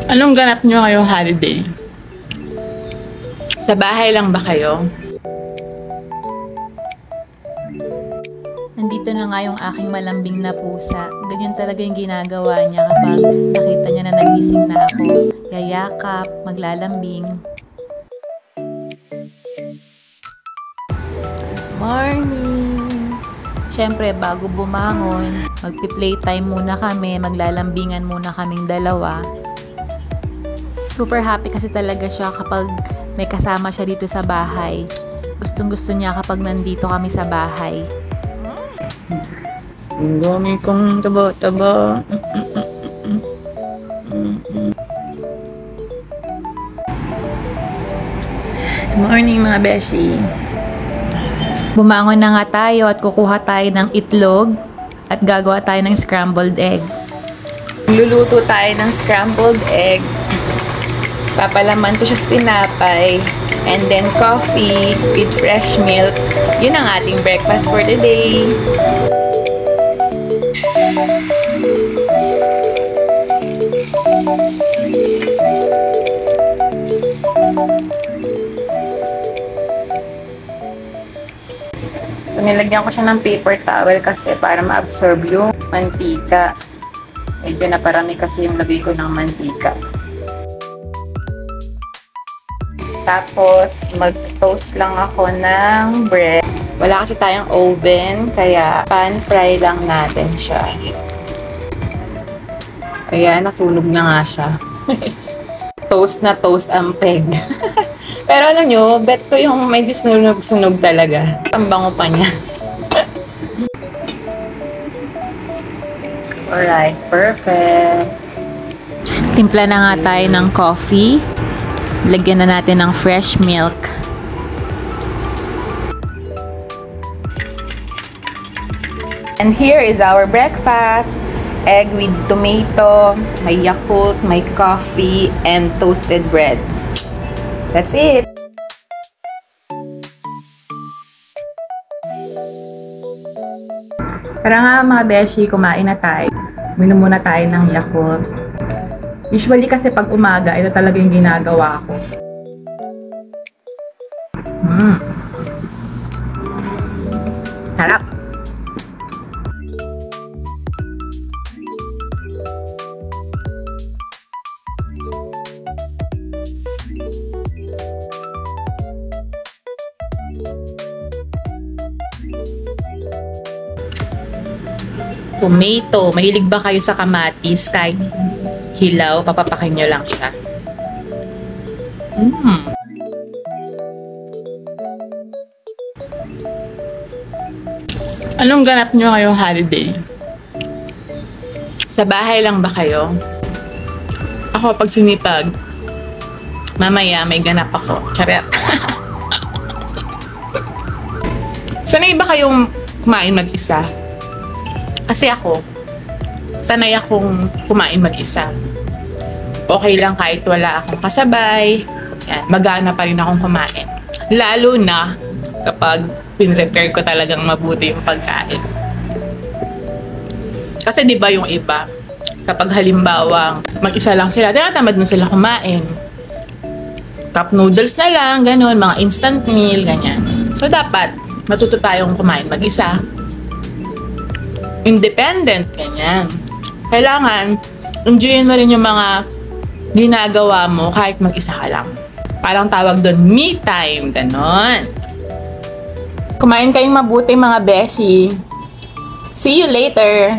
Anong ganap nyo ngayong holiday? Sa bahay lang ba kayo? Nandito na nga yung aking malambing na pusa. Ganyan talaga yung ginagawa niya kapag nakita niya na nagising na ako. Yayakap, maglalambing. Morning! Siyempre, bago bumangon, magpi-playtime muna kami, maglalambingan muna kaming dalawa. Super happy kasi talaga siya kapag may kasama siya dito sa bahay. Gustong-gusto niya kapag nandito kami sa bahay. Ang dami kong taba-taba. Good morning mga beshi. Bumangon na nga tayo at kukuha tayo ng itlog at gagawa tayo ng scrambled egg. Luluto tayo ng scrambled egg. Papalaman ko siya sa tinapay. And then coffee with fresh milk. Yun ang ating breakfast for the day. So, nilagyan ko siya ng paper towel kasi para ma-absorb yung mantika. Medyo naparami kasi yung lagay ko ng mantika. Tapos, mag-toast lang ako ng bread. Wala kasi tayong oven, kaya pan-fry lang natin siya. Ayan, nasunog na nga siya. Toast na toast ang peg. Pero alam nyo, bet ko yung may sunog-sunog talaga. Ang bango pa niya. Alright, perfect. Timpla na nga tayo ng coffee. Lagyan na natin ng fresh milk. And here is our breakfast. Egg with tomato, may Yakult, may coffee, and toasted bread. That's it! Tara nga mga beshi, kumain na tayo. Minom muna tayo ng Yakult. Usually kasi pag umaga, ito talaga yung ginagawa ko. Sarap! Tomato. Mahilig ba kayo sa kamatis? Kahit hilaw, papapakin nyo lang siya. Anong ganap nyo ngayong holiday? Sa bahay lang ba kayo? Ako pag sinipag, mamaya may ganap ako. Charet. Sanay ba kayong kumain mag-isa? Kasi ako, sanay akong kumain mag-isa. Okay lang kahit wala akong kasabay. Yan, magana pa rin akong kumain. Lalo na kapag pinrepare ko talagang mabuti yung pagkain. Kasi di ba yung iba, kapag halimbawa mag-isa lang sila, tinatamad na sila kumain. Cup noodles na lang, ganun, mga instant meal, ganyan. So dapat, matuto tayong kumain mag-isa. Independent, ganyan. Kailangan, enjoyin mo rin yung mga ginagawa mo kahit mag-isa ka lang. Parang tawag doon, me time, ganon. Kumain kayong mabuti mga beshi. See you later!